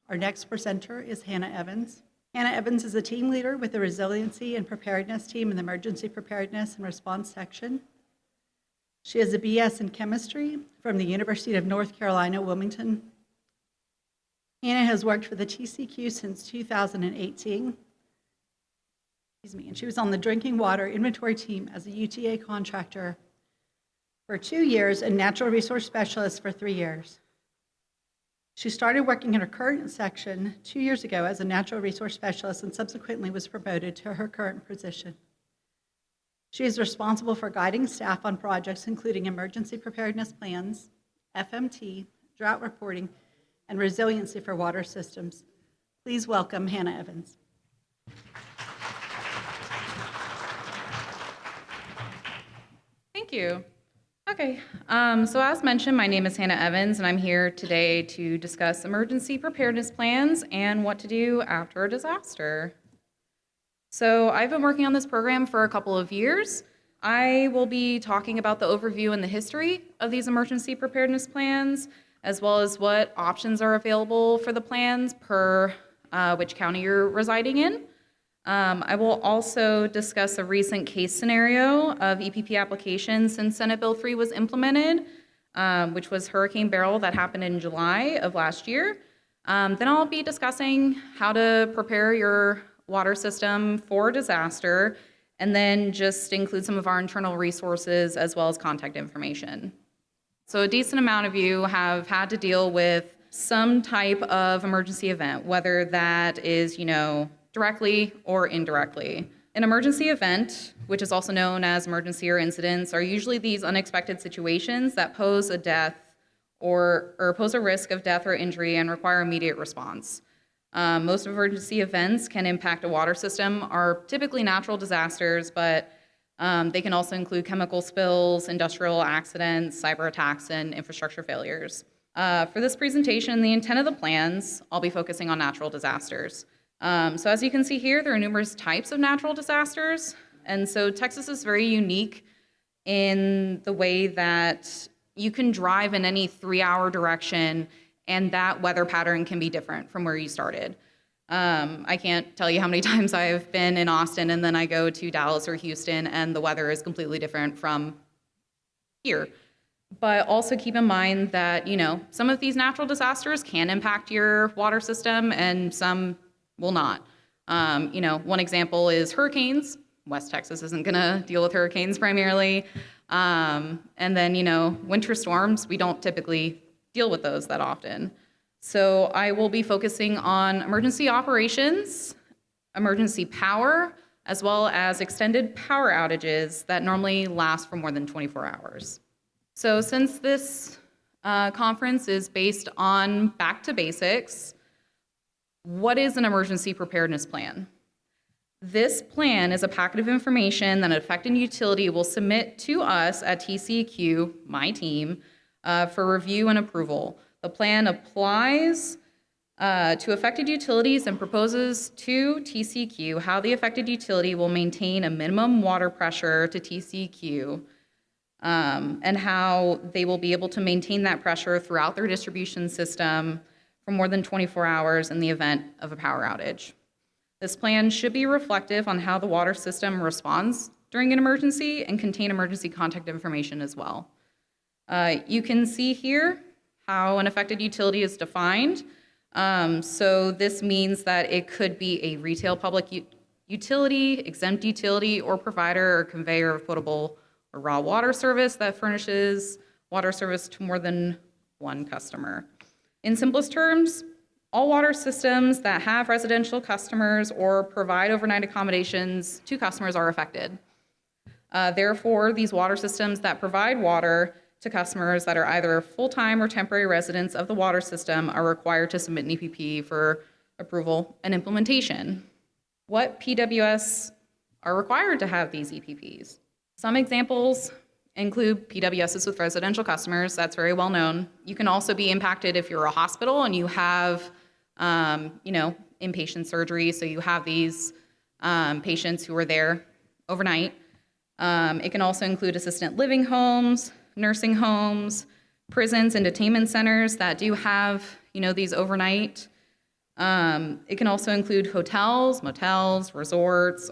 Our next presenter is Hannah Evans. Hannah Evans is a team leader with the Resiliency and Preparedness team in the Emergency Preparedness and Response section. She has a BS in chemistry from the University of North Carolina, Wilmington. Hannah has worked for the TCQ since 2018. And she was on the drinking water inventory team as a UTA contractor for 2 years and natural resource specialist for 3 years. She started working in her current section 2 years ago as a natural resource specialist and subsequently was promoted to her current position. She is responsible for guiding staff on projects including emergency preparedness plans, FMT, drought reporting, and resiliency for water systems. Please welcome Hannah Evans. Thank you. Okay, so as mentioned, my name is Hannah Evans, and I'm here today to discuss emergency preparedness plans and what to do after a disaster. So I've been working on this program for a couple of years. I will be talking about the overview and the history of these emergency preparedness plans, as well as what options are available for the plans per which county you're residing in. I will also discuss a recent case scenario of EPP applications since Senate Bill 3 was implemented, which was Hurricane Beryl that happened in July of last year. Then I'll be discussing how to prepare your water system for disaster, and then just include some of our internal resources as well as contact information. So a decent amount of you have had to deal with some type of emergency event, whether that is, directly or indirectly. An emergency event, which is also known as emergency or incidents, are usually these unexpected situations that pose a death or pose a risk of death or injury and require immediate response. Most emergency events can impact a water system, are typically natural disasters, but they can also include chemical spills, industrial accidents, cyber attacks, and infrastructure failures. For this presentation, the intent of the plans, I'll be focusing on natural disasters. So as you can see here, there are numerous types of natural disasters. And so Texas is very unique in the way that you can drive in any 3-hour direction and that weather pattern can be different from where you started. I can't tell you how many times I've been in Austin and then I go to Dallas or Houston and the weather is completely different from here. But also keep in mind that, some of these natural disasters can impact your water system and some will not. One example is hurricanes. West Texas isn't gonna deal with hurricanes primarily. And then, winter storms, we don't typically deal with those that often. So I will be focusing on emergency operations, emergency power, as well as extended power outages that normally last for more than 24 hours. So since this conference is based on back to basics, what is an emergency preparedness plan? This plan is a packet of information that an affected utility will submit to us at TCQ, my team, for review and approval. The plan applies to affected utilities and proposes to TCQ how the affected utility will maintain a minimum water pressure to TCQ and how they will be able to maintain that pressure throughout their distribution system for more than 24 hours in the event of a power outage. This plan should be reflective on how the water system responds during an emergency and contain emergency contact information as well. You can see here how an affected utility is defined. So this means that it could be a retail public utility, exempt utility, or provider or conveyor of potable or raw water service that furnishes water service to more than one customer. In simplest terms, all water systems that have residential customers or provide overnight accommodations to customers are affected. Therefore, these water systems that provide water to customers that are either full-time or temporary residents of the water system are required to submit an EPP for approval and implementation. What PWS are required to have these EPPs? Some examples include PWSs with residential customers. That's very well known. You can also be impacted if you're a hospital and you have, inpatient surgery. So you have these patients who are there overnight. It can also include assisted living homes, nursing homes, prisons and detainment centers that do have, these overnight It can also include hotels, motels, resorts,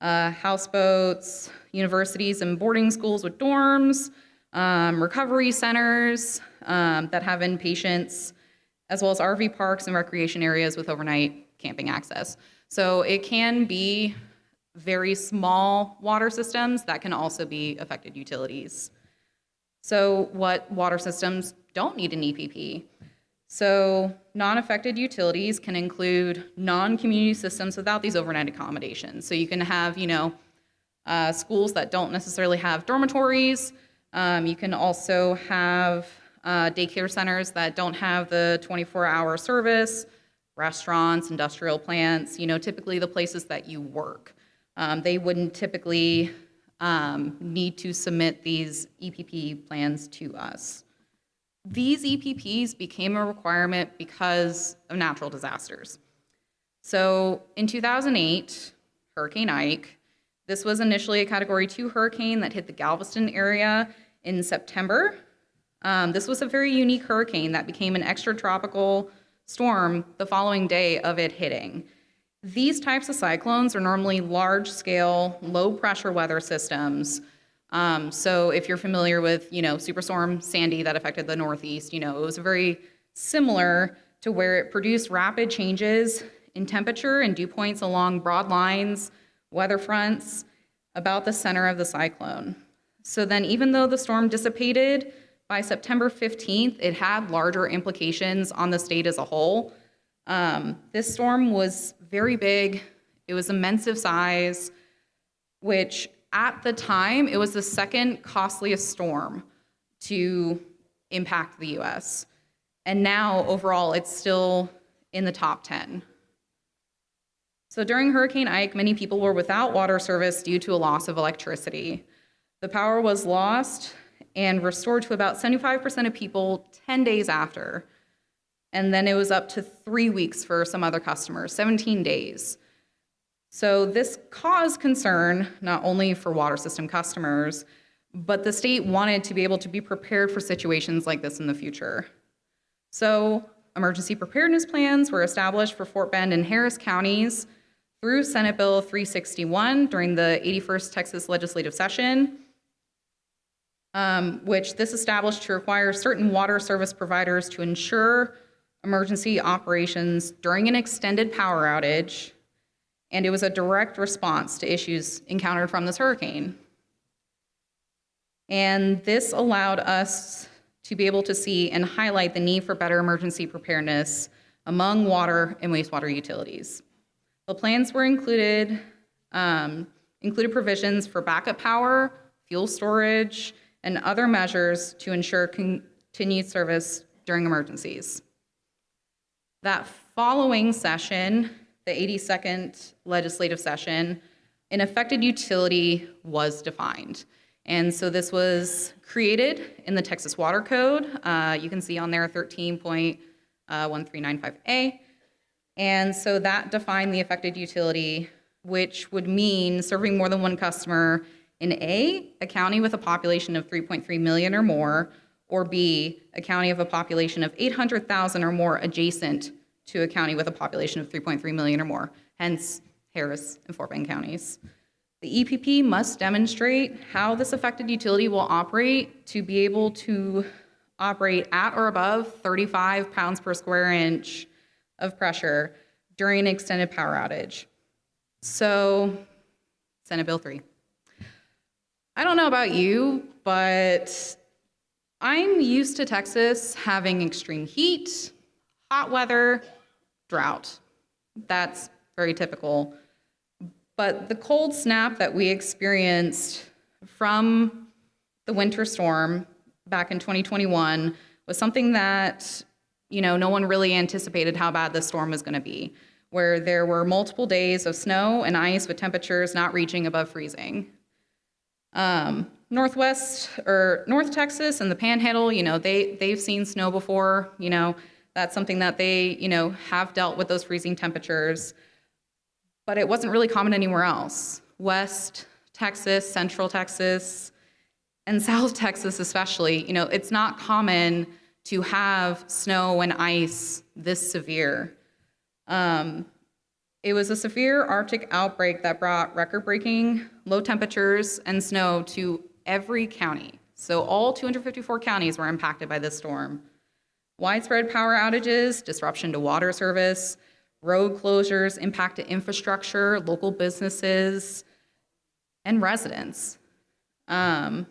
houseboats, universities and boarding schools with dorms, recovery centers that have inpatients, as well as RV parks and recreation areas with overnight camping access. So it can be very small water systems that can also be affected utilities. So what water systems don't need an EPP? So non-affected utilities can include non-community systems without these overnight accommodations. So you can have, schools that don't necessarily have dormitories. You can also have daycare centers that don't have the 24-hour service, restaurants, industrial plants, typically the places that you work. They wouldn't typically need to submit these EPP plans to us. These EPPs became a requirement because of natural disasters. So in 2008, Hurricane Ike, this was initially a Category 2 hurricane that hit the Galveston area in September. This was a very unique hurricane that became an extratropical storm the following day of it hitting. These types of cyclones are normally large-scale, low-pressure weather systems. So if you're familiar with, Superstorm Sandy that affected the Northeast, it was very similar to where it produced rapid changes in temperature and dew points along broad lines, weather fronts, about the center of the cyclone. So then even though the storm dissipated, by September 15th, it had larger implications on the state as a whole. This storm was very big. It was immense size, which at the time, it was the second costliest storm to impact the U.S. And now, overall, it's still in the top 10. So during Hurricane Ike, many people were without water service due to a loss of electricity. The power was lost and restored to about 75% of people 10 days after. And then it was up to 3 weeks for some other customers, 17 days. So this caused concern not only for water system customers, but the state wanted to be able to be prepared for situations like this in the future. So emergency preparedness plans were established for Fort Bend and Harris counties through Senate Bill 361 during the 81st Texas legislative session, which this established to require certain water service providers to ensure emergency operations during an extended power outage, and it was a direct response to issues encountered from this hurricane. And this allowed us to be able to see and highlight the need for better emergency preparedness among water and wastewater utilities. The plans were included provisions for backup power, fuel storage, and other measures to ensure continued service during emergencies. That following session, the 82nd legislative session, an affected utility was defined. And so this was created in the Texas Water Code. You can see on there 13.1395A. And so that defined the affected utility, which would mean serving more than one customer in A, a county with a population of 3.3 million or more, or B, a county of a population of 800,000 or more adjacent to a county with a population of 3.3 million or more, hence Harris and Fort Bend counties. The EPP must demonstrate how this affected utility will operate to be able to operate at or above 35 pounds per square inch of pressure during an extended power outage. So, Senate Bill 3. I don't know about you, but I'm used to Texas having extreme heat, hot weather, drought. That's very typical. But the cold snap that we experienced from the winter storm back in 2021 was something that, no one really anticipated how bad this storm was going to be, where there were multiple days of snow and ice with temperatures not reaching above freezing. North Texas and the Panhandle, they've seen snow before, that's something that they, have dealt with those freezing temperatures, but it wasn't really common anywhere else. West Texas, Central Texas, and South Texas especially, it's not common to have snow and ice this severe. It was a severe Arctic outbreak that brought record-breaking low temperatures and snow to every county. So all 254 counties were impacted by this storm. Widespread power outages, disruption to water service, road closures impacted infrastructure, local businesses, and residents. And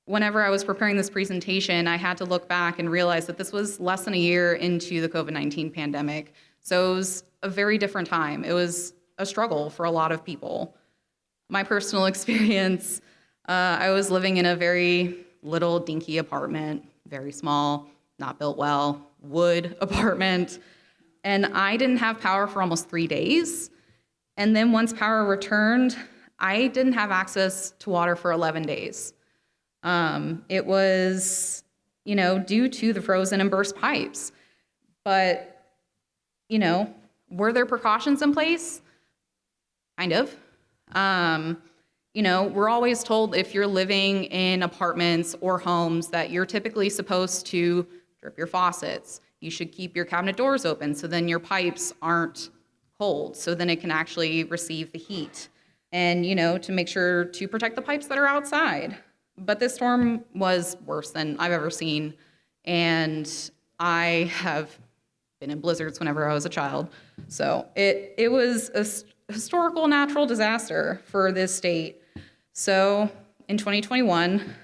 whenever I was preparing this presentation, I had to look back and realize that this was less than a year into the COVID-19 pandemic. So it was a very different time. It was a struggle for a lot of people. My personal experience, I was living in a very little dinky apartment, very small, not built well, wood apartment, and I didn't have power for almost 3 days. And then once power returned, I didn't have access to water for 11 days. It was, due to the frozen and burst pipes. But, were there precautions in place? Kind of. We're always told if you're living in apartments or homes that you're typically supposed to drip your faucets. You should keep your cabinet doors open so then your pipes aren't cold, so then it can actually receive the heat. And, to make sure to protect the pipes that are outside. But this storm was worse than I've ever seen. And I have been in blizzards whenever I was a child. So it was a historical natural disaster for this state. So in 2021,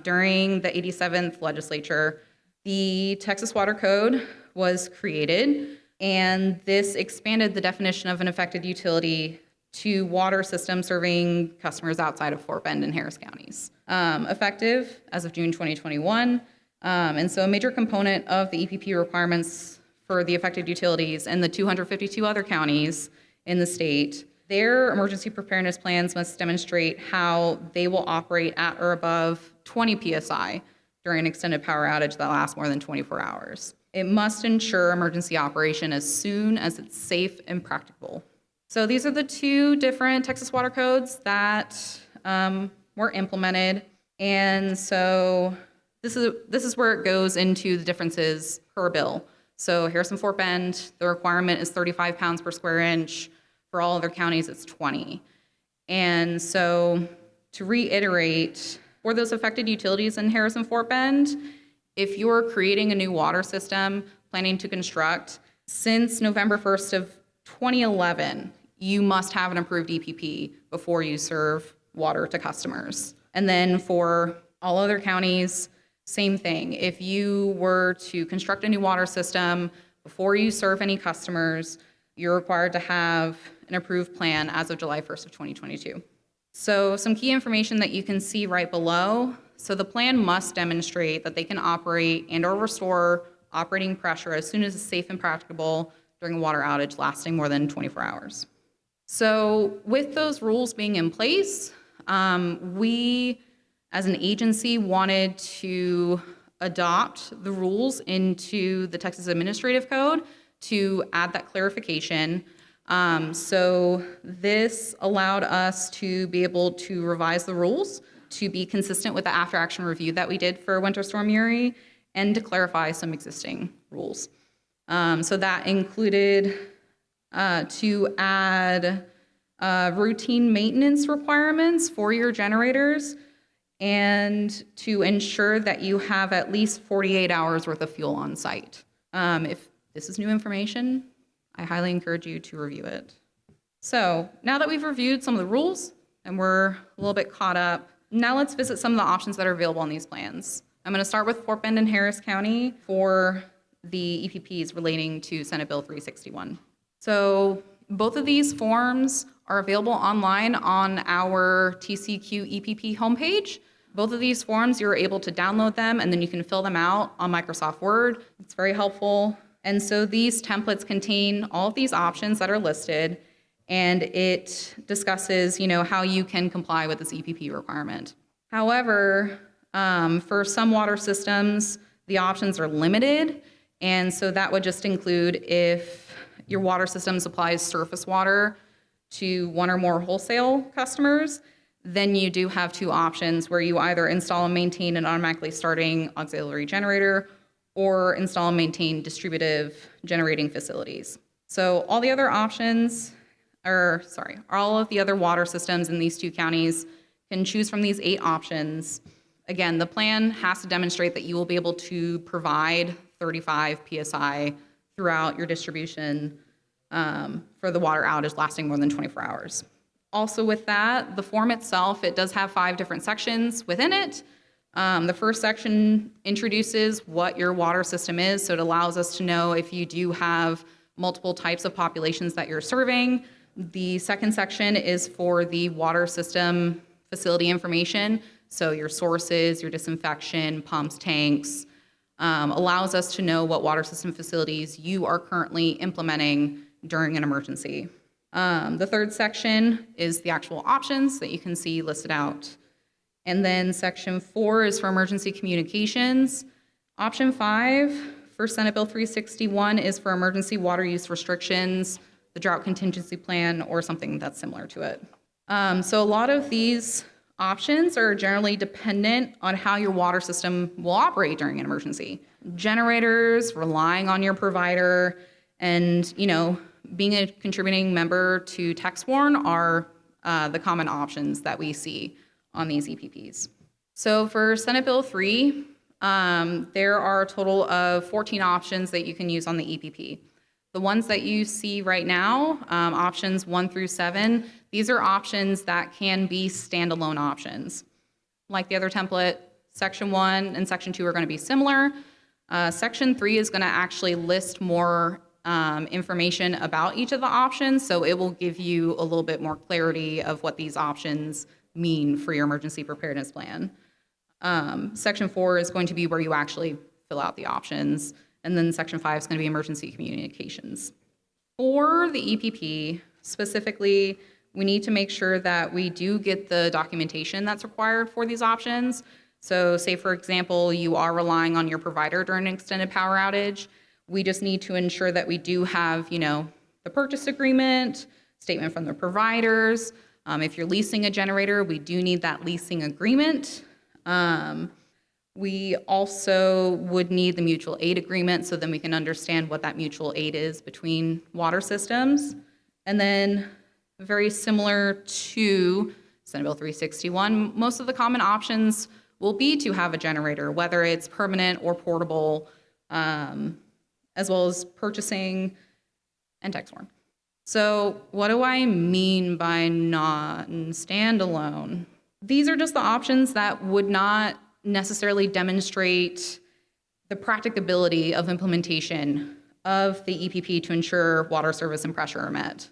during the 87th legislature, the Texas Water Code was created, and this expanded the definition of an affected utility to water systems serving customers outside of Fort Bend and Harris counties, effective as of June 2021. And so a major component of the EPP requirements for the affected utilities and the 252 other counties in the state, their emergency preparedness plans must demonstrate how they will operate at or above 20 psi during an extended power outage that lasts more than 24 hours. It must ensure emergency operation as soon as it's safe and practicable. So these are the two different Texas water codes that were implemented. And so this is where it goes into the differences per bill. So Harrison-Fort Bend, the requirement is 35 pounds per square inch. For all other counties, it's 20. And so to reiterate, for those affected utilities in Harrison-Fort Bend, if you're creating a new water system, planning to construct, since November 1st of 2011, you must have an approved EPP before you serve water to customers. And then for all other counties, same thing. If you were to construct a new water system before you serve any customers, you're required to have an approved plan as of July 1st of 2022. So some key information that you can see right below. So the plan must demonstrate that they can operate and or restore operating pressure as soon as it's safe and practicable during a water outage lasting more than 24 hours. So with those rules being in place, we as an agency wanted to adopt the rules into the Texas Administrative Code to add that clarification. So this allowed us to be able to revise the rules to be consistent with the after-action review that we did for Winter Storm Uri and to clarify some existing rules. So that included to add routine maintenance requirements for your generators and to ensure that you have at least 48 hours worth of fuel on site. If this is new information, I highly encourage you to review it. So now that we've reviewed some of the rules and we're a little bit caught up, now let's visit some of the options that are available on these plans. I'm going to start with Fort Bend and Harris County for the EPPs relating to Senate Bill 361. So both of these forms are available online on our TCQ EPP homepage. Both of these forms, you're able to download them and then you can fill them out on Microsoft Word. It's very helpful. And so these templates contain all of these options that are listed, and it discusses, how you can comply with this EPP requirement. However, for some water systems, the options are limited, and so that would just include if your water system supplies surface water to one or more wholesale customers, then you do have two options where you either install and maintain an automatically starting auxiliary generator, or install and maintain distributive generating facilities. So all the other options, all of the other water systems in these 2 counties can choose from these 8 options. Again, the plan has to demonstrate that you will be able to provide 35 PSI throughout your distribution for the water outage lasting more than 24 hours. Also with that, the form itself, it does have 5 different sections within it. The first section introduces what your water system is, so it allows us to know if you do have multiple types of populations that you're serving. The second section is for the water system facility information, so your sources, your disinfection, pumps, tanks, allows us to know what water system facilities you are currently implementing during an emergency. The third section is the actual options that you can see listed out. And then section 4 is for emergency communications. Option 5 for Senate Bill 361 is for emergency water use restrictions, the drought contingency plan, or something that's similar to it. So a lot of these options are generally dependent on how your water system will operate during an emergency. Generators, relying on your provider, and being a contributing member to text warn are the common options that we see on these EPPs. So for Senate Bill 3, there are a total of 14 options that you can use on the EPP. The ones that you see right now, options 1 through 7, these are options that can be standalone options. Like the other template, section 1 and section 2 are going to be similar. Section 3 is going to actually list more information about each of the options, so it will give you a little bit more clarity of what these options mean for your emergency preparedness plan. Section 4 is going to be where you actually fill out the options, and then section 5 is going to be emergency communications. For the EPP, specifically, we need to make sure that we do get the documentation that's required for these options. So say, for example, you are relying on your provider during an extended power outage. We just need to ensure that we do have, the purchase agreement, statement from the providers. If you're leasing a generator, we do need that leasing agreement. We also would need the mutual aid agreement so then we can understand what that mutual aid is between water systems. And then very similar to Senate Bill 361, most of the common options will be to have a generator, whether it's permanent or portable, as well as purchasing and text warn. So what do I mean by non-standalone? These are just the options that would not necessarily demonstrate the practicability of implementation of the EPP to ensure water service and pressure are met.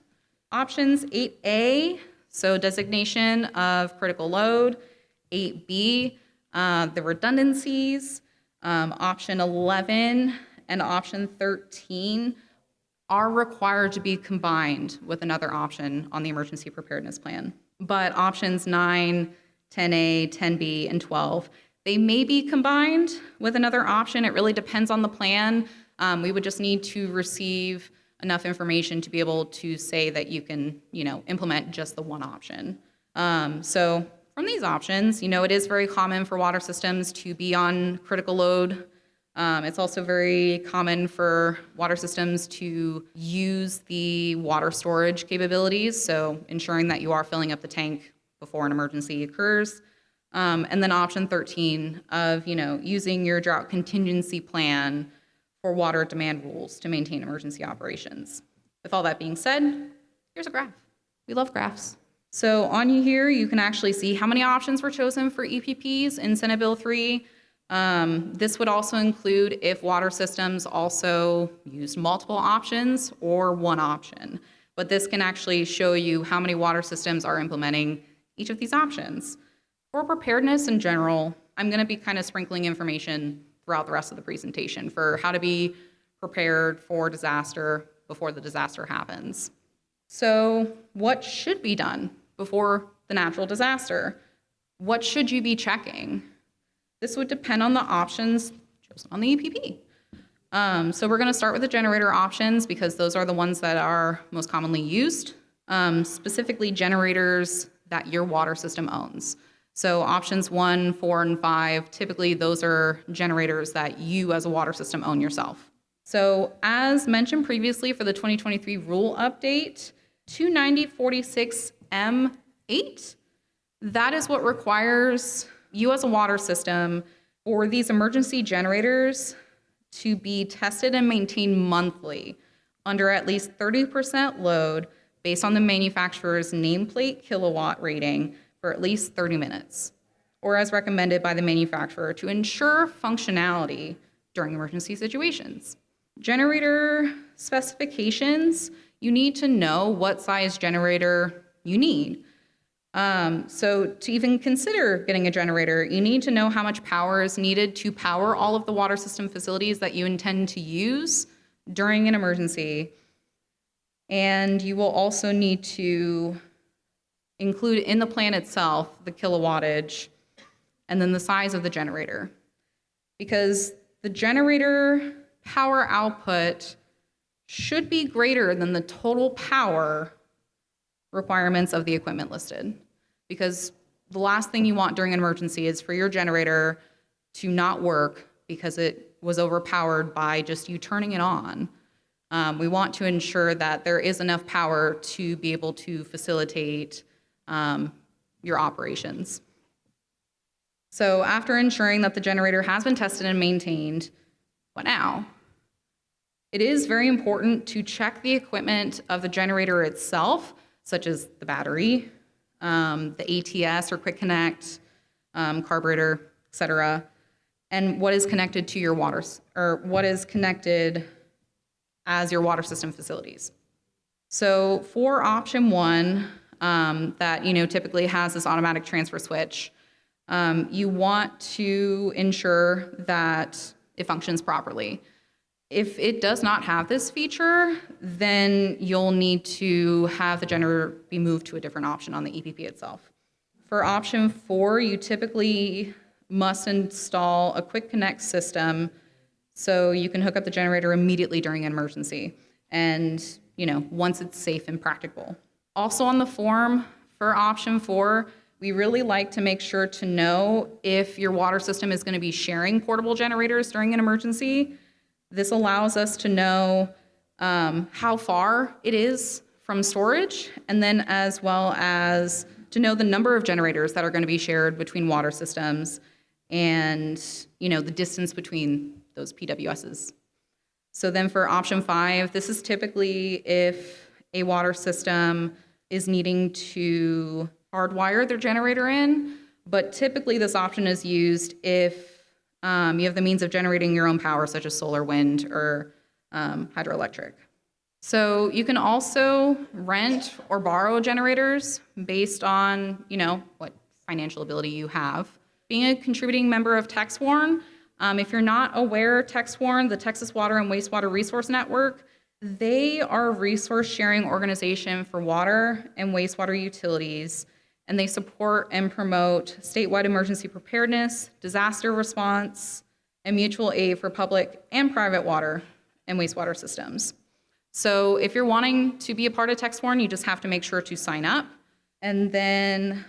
Options 8A, so designation of critical load. 8B, the redundancies. Option 11 and option 13 are required to be combined with another option on the emergency preparedness plan. But options 9, 10A, 10B, and 12, they may be combined with another option. It really depends on the plan. We would just need to receive enough information to be able to say that you can, implement just the one option. So from these options, it is very common for water systems to be on critical load. It's also very common for water systems to use the water storage capabilities, so ensuring that you are filling up the tank before an emergency occurs. And then option 13 of, using your drought contingency plan for water demand rules to maintain emergency operations. With all that being said, here's a graph. We love graphs. So on here, you can actually see how many options were chosen for EPPs in Senate Bill 3. This would also include if water systems also used multiple options or one option. But this can actually show you how many water systems are implementing each of these options. For preparedness in general, I'm going to be kind of sprinkling information throughout the rest of the presentation for how to be prepared for disaster before the disaster happens. So what should be done before the natural disaster? What should you be checking? This would depend on the options chosen on the EPP. So we're going to start with the generator options because those are the ones that are most commonly used, specifically generators that your water system owns. So options 1, 4, and 5, typically those are generators that you as a water system own yourself. So as mentioned previously for the 2023 rule update, 29046M8, that is what requires you as a water system for these emergency generators to be tested and maintained monthly under at least 30% load based on the manufacturer's nameplate kilowatt rating for at least 30 minutes, or as recommended by the manufacturer to ensure functionality during emergency situations. Generator specifications, you need to know what size generator you need. So to even consider getting a generator, you need to know how much power is needed to power all of the water system facilities that you intend to use during an emergency. And you will also need to include in the plan itself the kilowattage and then the size of the generator. Because the generator power output should be greater than the total power requirements of the equipment listed. Because the last thing you want during an emergency is for your generator to not work because it was overpowered by just you turning it on. We want to ensure that there is enough power to be able to facilitate your operations. So after ensuring that the generator has been tested and maintained, what now? It is very important to check the equipment of the generator itself, such as the battery, the ATS or quick connect, carburetor, etc., and what is connected to your water, or what is connected as your water system facilities. So for option 1, that typically has this automatic transfer switch, you want to ensure that it functions properly. If it does not have this feature, then you'll need to have the generator be moved to a different option on the EPP itself. For option 4, you typically must install a quick connect system so you can hook up the generator immediately during an emergency and, once it's safe and practicable. Also on the form for option 4, we really like to make sure to know if your water system is going to be sharing portable generators during an emergency. This allows us to know how far it is from storage, and then as well as to know the number of generators that are going to be shared between water systems and the distance between those PWSs. So then for option 5, this is typically if a water system is needing to hardwire their generator in, but typically this option is used if you have the means of generating your own power, such as solar, wind, or hydroelectric. So you can also rent or borrow generators based on, what financial ability you have. Being a contributing member of TexWarn, if you're not aware, TexWarn, the Texas Water and Wastewater Resource Network, they are a resource sharing organization for water and wastewater utilities, and they support and promote statewide emergency preparedness, disaster response, and mutual aid for public and private water and wastewater systems. So if you're wanting to be a part of TexWarn, you just have to make sure to sign up, and then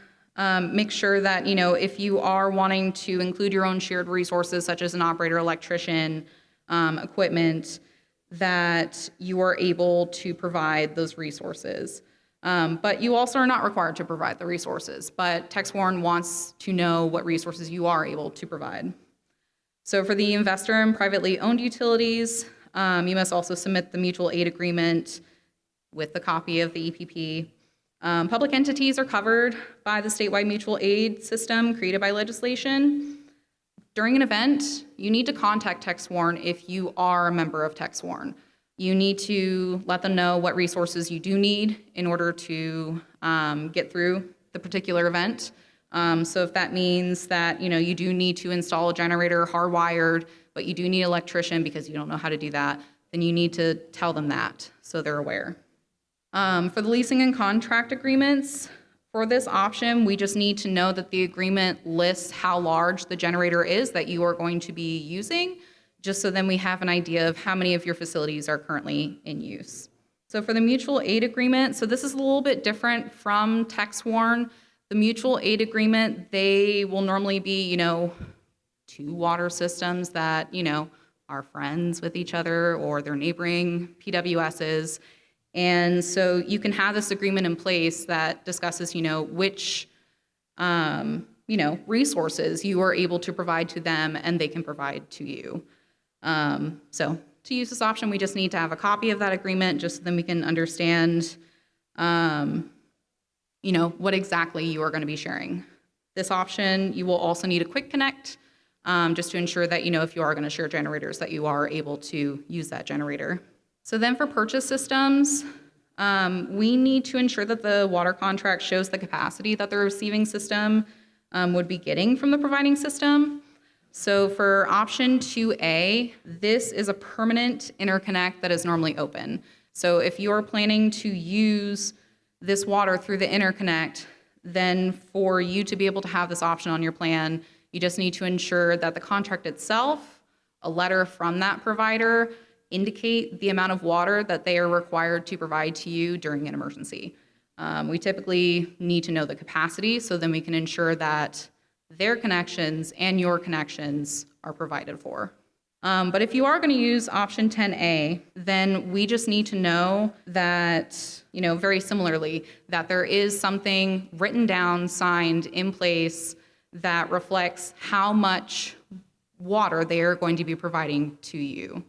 make sure that, if you are wanting to include your own shared resources, such as an operator, electrician, equipment, that you are able to provide those resources. But you also are not required to provide the resources, but TexWarn wants to know what resources you are able to provide. So for the investor and privately owned utilities, you must also submit the mutual aid agreement with the copy of the EPP. Public entities are covered by the statewide mutual aid system created by legislation. During an event, you need to contact TexWarn if you are a member of TexWarn. You need to let them know what resources you do need in order to get through the particular event. So if that means that you do need to install a generator hardwired, but you do need an electrician because you don't know how to do that, then you need to tell them that so they're aware. For the leasing and contract agreements, for this option, we just need to know that the agreement lists how large the generator is that you are going to be using, just so then we have an idea of how many of your facilities are currently in use. So for the mutual aid agreement, so this is a little bit different from TexWarn. The mutual aid agreement, they will normally be, two water systems that, are friends with each other or they're neighboring PWSs. And so you can have this agreement in place that discusses, which, resources you are able to provide to them and they can provide to you. So to use this option, we just need to have a copy of that agreement just so then we can understand, what exactly you are going to be sharing. This option, you will also need a quick connect just to ensure that, if you are going to share generators, that you are able to use that generator. So then for purchase systems, we need to ensure that the water contract shows the capacity that the receiving system would be getting from the providing system. So for option 2A, this is a permanent interconnect that is normally open. So if you're planning to use this water through the interconnect, then for you to be able to have this option on your plan, you just need to ensure that the contract itself, a letter from that provider, indicate the amount of water that they are required to provide to you during an emergency. We typically need to know the capacity so then we can ensure that their connections and your connections are provided for. But if you are going to use option 10A, then we just need to know that, very similarly, that there is something written down, signed in place that reflects how much water they are going to be providing to you.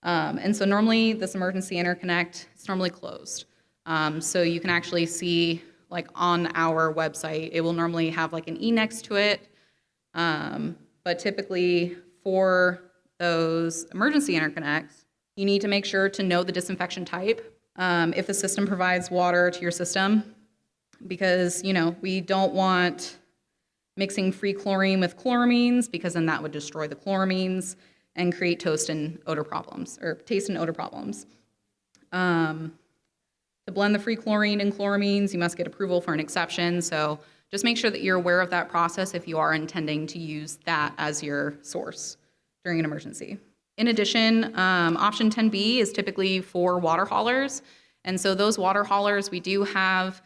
And so normally this emergency interconnect is normally closed. So you can actually see, like on our website, it will normally have like an E next to it. But typically for those emergency interconnects, you need to make sure to know the disinfection type if the system provides water to your system, because, we don't want mixing free chlorine with chloramines, because then that would destroy the chloramines and create taste and odor problems. To blend the free chlorine and chloramines, you must get approval for an exception. So just make sure that you're aware of that process if you are intending to use that as your source during an emergency. In addition, option 10B is typically for water haulers. And so those water haulers, we do have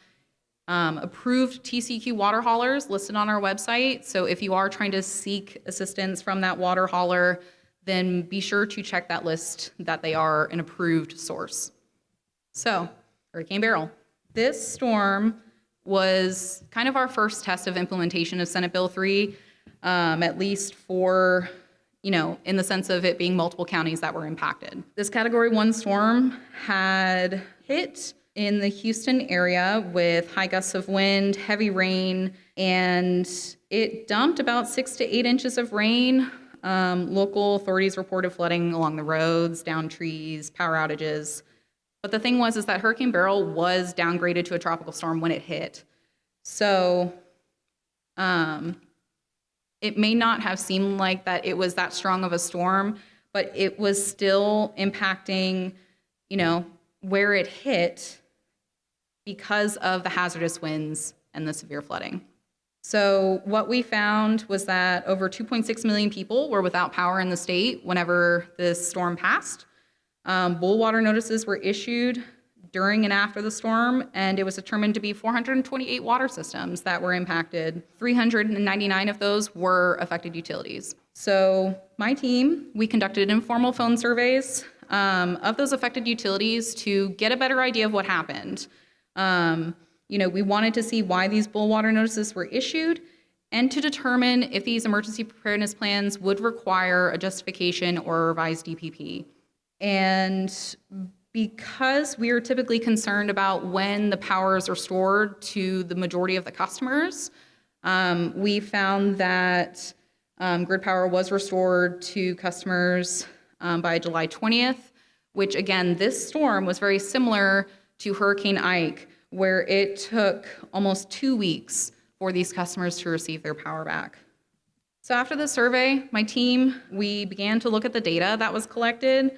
approved TCQ water haulers listed on our website. So if you are trying to seek assistance from that water hauler, then be sure to check that list that they are an approved source. So, Hurricane Beryl. This storm was kind of our first test of implementation of Senate Bill 3, at least for, in the sense of it being multiple counties that were impacted. This Category 1 storm had hit in the Houston area with high gusts of wind, heavy rain, and it dumped about 6 to 8 inches of rain. Local authorities reported flooding along the roads, down trees, power outages. But the thing was that Hurricane Beryl was downgraded to a tropical storm when it hit. So it may not have seemed like that it was that strong of a storm, but it was still impacting, where it hit because of the hazardous winds and the severe flooding. So what we found was that over 2.6 million people were without power in the state whenever this storm passed. Boil water notices were issued during and after the storm, and it was determined to be 428 water systems that were impacted. 399 of those were affected utilities. So my team, we conducted informal phone surveys of those affected utilities to get a better idea of what happened. We wanted to see why these boil water notices were issued and to determine if these emergency preparedness plans would require a justification or a revised EPP. And because we are typically concerned about when the power is restored to the majority of the customers, we found that grid power was restored to customers by July 20th, which again, this storm was very similar to Hurricane Ike, where it took almost 2 weeks for these customers to receive their power back. So after the survey, my team, we began to look at the data that was collected.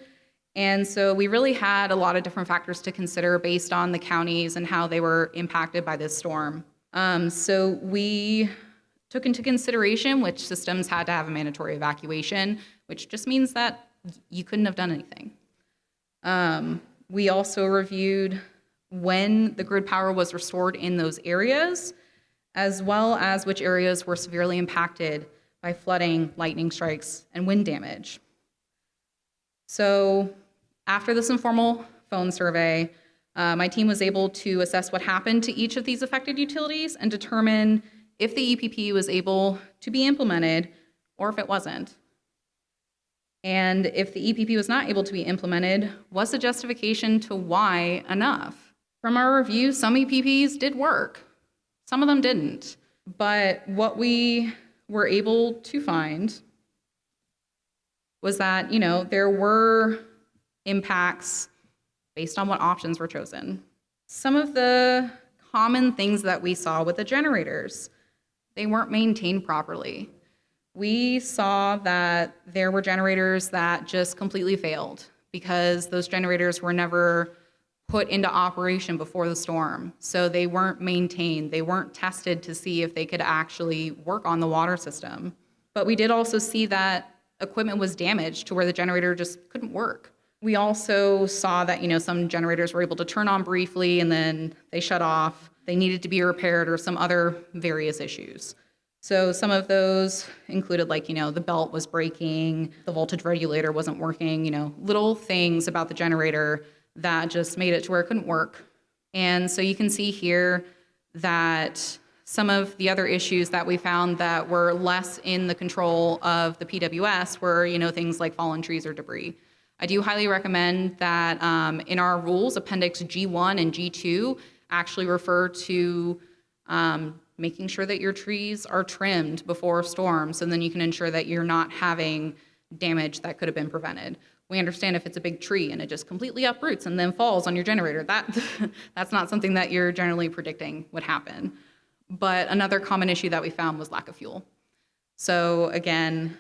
And so we really had a lot of different factors to consider based on the counties and how they were impacted by this storm. So we took into consideration which systems had to have a mandatory evacuation, which just means that you couldn't have done anything. We also reviewed when the grid power was restored in those areas, as well as which areas were severely impacted by flooding, lightning strikes, and wind damage. So after this informal phone survey, my team was able to assess what happened to each of these affected utilities and determine if the EPP was able to be implemented or if it wasn't. And if the EPP was not able to be implemented, was the justification to why enough? From our review, some EPPs did work. Some of them didn't. But what we were able to find was that, there were impacts based on what options were chosen. Some of the common things that we saw with the generators, they weren't maintained properly. We saw that there were generators that just completely failed because those generators were never put into operation before the storm. So they weren't maintained. They weren't tested to see if they could actually work on the water system. But we did also see that equipment was damaged to where the generator just couldn't work. We also saw that, some generators were able to turn on briefly and then they shut off. They needed to be repaired or some other various issues. So some of those included the belt was breaking, the voltage regulator wasn't working, little things about the generator that just made it to where it couldn't work. And so you can see here that some of the other issues that we found that were less in the control of the PWS were, things like fallen trees or debris. I do highly recommend that in our rules, Appendix G1 and G2 actually refer to making sure that your trees are trimmed before storms, and then you can ensure that you're not having damage that could have been prevented. We understand if it's a big tree and it just completely uproots and then falls on your generator, that's not something that you're generally predicting would happen. But another common issue that we found was lack of fuel. So again,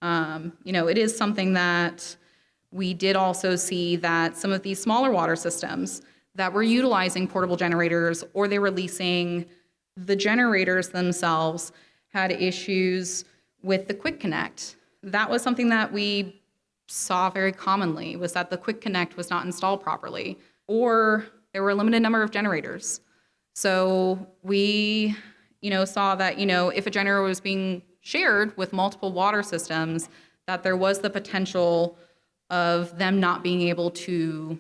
it is something that we did also see that some of these smaller water systems that were utilizing portable generators or they were leasing, the generators themselves had issues with the quick connect. That was something that we saw very commonly, was that the quick connect was not installed properly, or there were a limited number of generators. So we, saw that, if a generator was being shared with multiple water systems, that there was the potential of them not being able to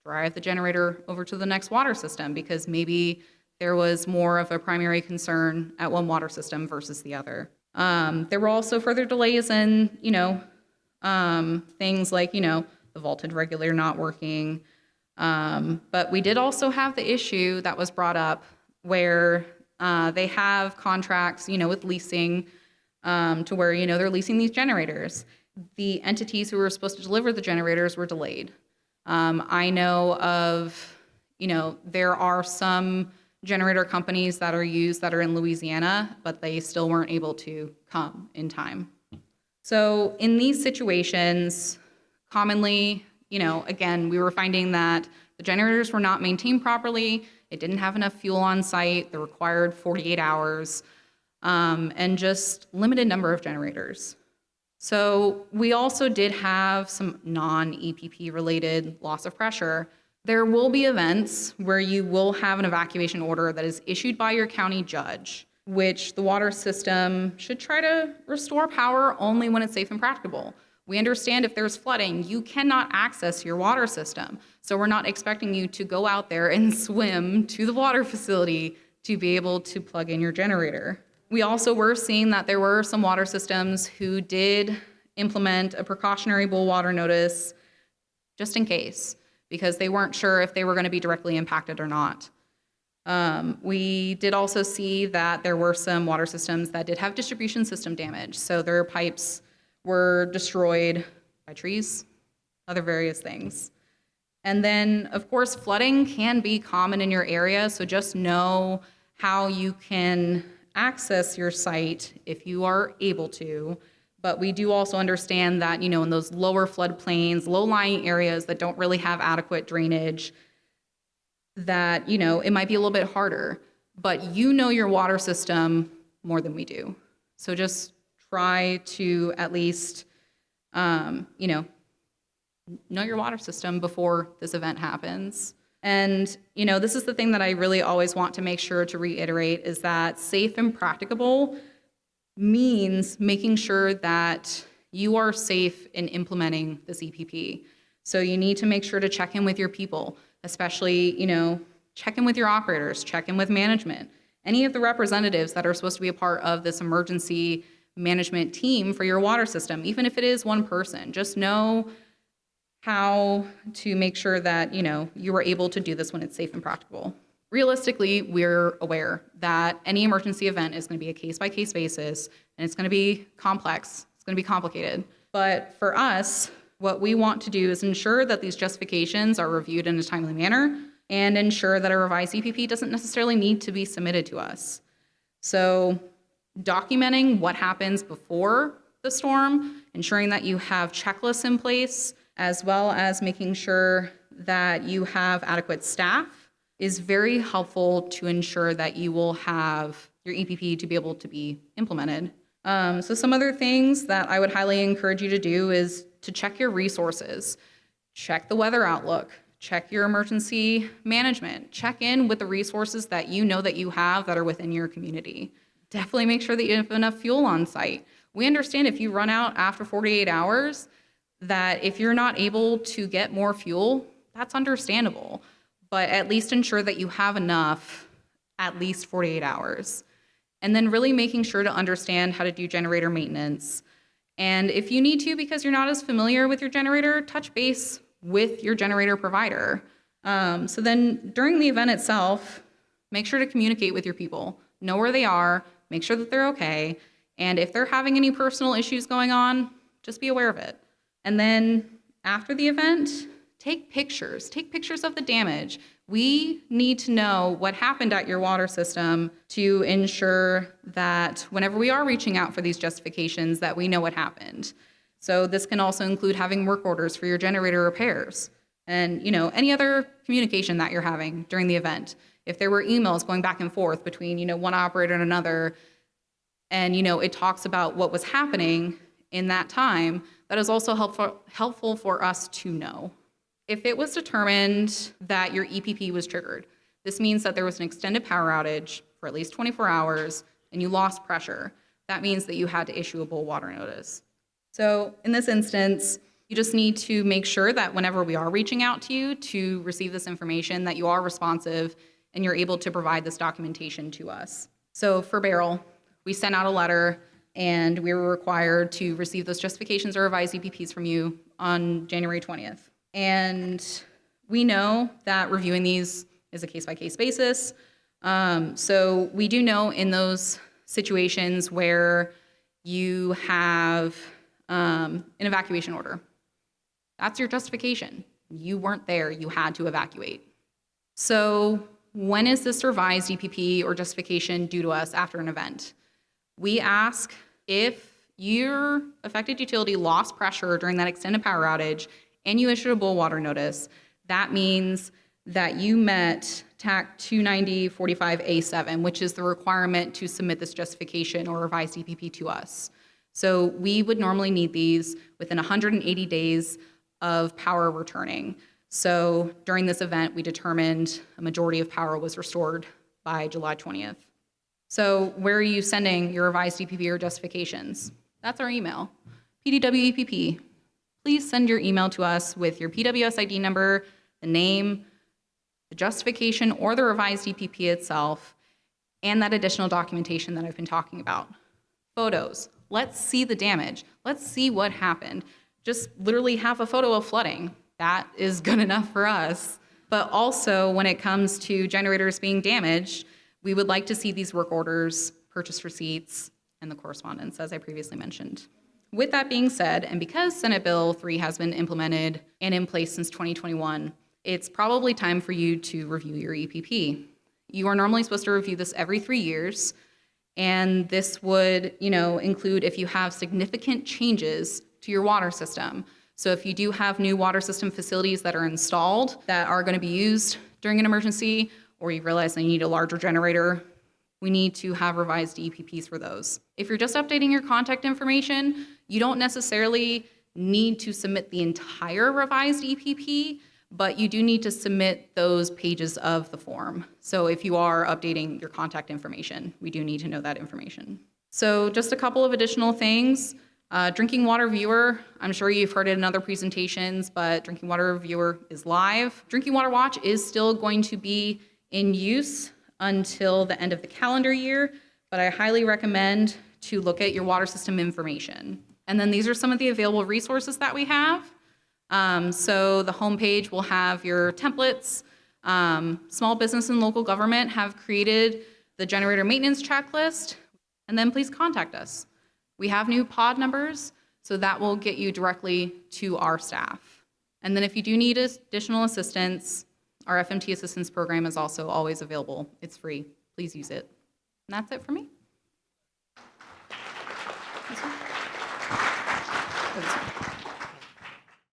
drive the generator over to the next water system because maybe there was more of a primary concern at one water system versus the other. There were also further delays in, things like, the voltage regulator not working. But we did also have the issue that was brought up where they have contracts, with leasing to where, they're leasing these generators. The entities who were supposed to deliver the generators were delayed. I know of, there are some generator companies that are in Louisiana, but they still weren't able to come in time. So in these situations, commonly, again, we were finding that the generators were not maintained properly, it didn't have enough fuel on site, the required 48 hours, and just limited number of generators. So we also did have some non-EPP related loss of pressure. There will be events where you will have an evacuation order that is issued by your county judge, which the water system should try to restore power only when it's safe and practicable. We understand if there's flooding, you cannot access your water system. So we're not expecting you to go out there and swim to the water facility to be able to plug in your generator. We also were seeing that there were some water systems who did implement a precautionary boil water notice just in case, because they weren't sure if they were going to be directly impacted or not. We did also see that there were some water systems that did have distribution system damage. So their pipes were destroyed by trees, other various things. And then, of course, flooding can be common in your area, so just know how you can access your site if you are able to. But we do also understand that, in those lower floodplains, low-lying areas that don't really have adequate drainage, that, it might be a little bit harder. But your water system more than we do. So just try to at least, know your water system before this event happens. And, this is the thing that I really always want to make sure to reiterate is that safe and practicable means making sure that you are safe in implementing this EPP. So you need to make sure to check in with your people, especially, check in with your operators, check in with management, any of the representatives that are supposed to be a part of this emergency management team for your water system, even if it is one person. Just know how to make sure that, you are able to do this when it's safe and practicable. Realistically, we're aware that any emergency event is going to be a case-by-case basis, and it's going to be complex, it's going to be complicated. But for us, what we want to do is ensure that these justifications are reviewed in a timely manner and ensure that a revised EPP doesn't necessarily need to be submitted to us. So documenting what happens before the storm, ensuring that you have checklists in place, as well as making sure that you have adequate staff is very helpful to ensure that you will have your EPP to be able to be implemented. So some other things that I would highly encourage you to do is to check your resources, check the weather outlook, check your emergency management, check in with the resources that you know that you have that are within your community. Definitely make sure that you have enough fuel on site. We understand if you run out after 48 hours, that if you're not able to get more fuel, that's understandable. But at least ensure that you have enough at least 48 hours. And then really making sure to understand how to do generator maintenance. And if you need to, because you're not as familiar with your generator, touch base with your generator provider. So then during the event itself, make sure to communicate with your people. Know where they are, make sure that they're okay. And if they're having any personal issues going on, just be aware of it. And then after the event, take pictures of the damage. We need to know what happened at your water system to ensure that whenever we are reaching out for these justifications, that we know what happened. So this can also include having work orders for your generator repairs and, any other communication that you're having during the event. If there were emails going back and forth between, one operator and another, and, it talks about what was happening in that time, that is also helpful for us to know. If it was determined that your EPP was triggered, this means that there was an extended power outage for at least 24 hours and you lost pressure. That means that you had to issue a boil water notice. So in this instance, you just need to make sure that whenever we are reaching out to you to receive this information, that you are responsive and you're able to provide this documentation to us. So for Beryl, we sent out a letter and we were required to receive those justifications or revised EPPs from you on January 20th. And we know that reviewing these is a case-by-case basis. So we do know in those situations where you have an evacuation order. That's your justification. You weren't there. You had to evacuate. So when is this revised EPP or justification due to us after an event? We ask if your affected utility lost pressure during that extended power outage and you issued a boil water notice, that means that you met TAC 29045A7, which is the requirement to submit this justification or revised EPP to us. So we would normally need these within 180 days of power returning. So during this event, we determined a majority of power was restored by July 20th. So where are you sending your revised EPP or justifications? That's our email, PDW-EPP. Please send your email to us with your PWS ID number, the name, the justification, or the revised EPP itself, and that additional documentation that I've been talking about. Photos. Let's see the damage. Let's see what happened. Just literally have a photo of flooding. That is good enough for us. But also, when it comes to generators being damaged, we would like to see these work orders, purchase receipts, and the correspondence, as I previously mentioned. With that being said, and because Senate Bill 3 has been implemented and in place since 2021, it's probably time for you to review your EPP. You are normally supposed to review this every 3 years, and this would, include if you have significant changes to your water system. So if you do have new water system facilities that are installed that are going to be used during an emergency, or you realize they need a larger generator, we need to have revised EPPs for those. If you're just updating your contact information, you don't necessarily need to submit the entire revised EPP, but you do need to submit those pages of the form. So if you are updating your contact information, we do need to know that information. So just a couple of additional things. Drinking Water Viewer, I'm sure you've heard it in other presentations, but Drinking Water Viewer is live. Drinking Water Watch is still going to be in use until the end of the calendar year, but I highly recommend to look at your water system information. And then these are some of the available resources that we have. So the homepage will have your templates. Small business and local government have created the generator maintenance checklist, and then please contact us. We have new pod numbers, so that will get you directly to our staff. And then if you do need additional assistance, our FMT assistance program is also always available. It's free. Please use it. And that's it for me. This one?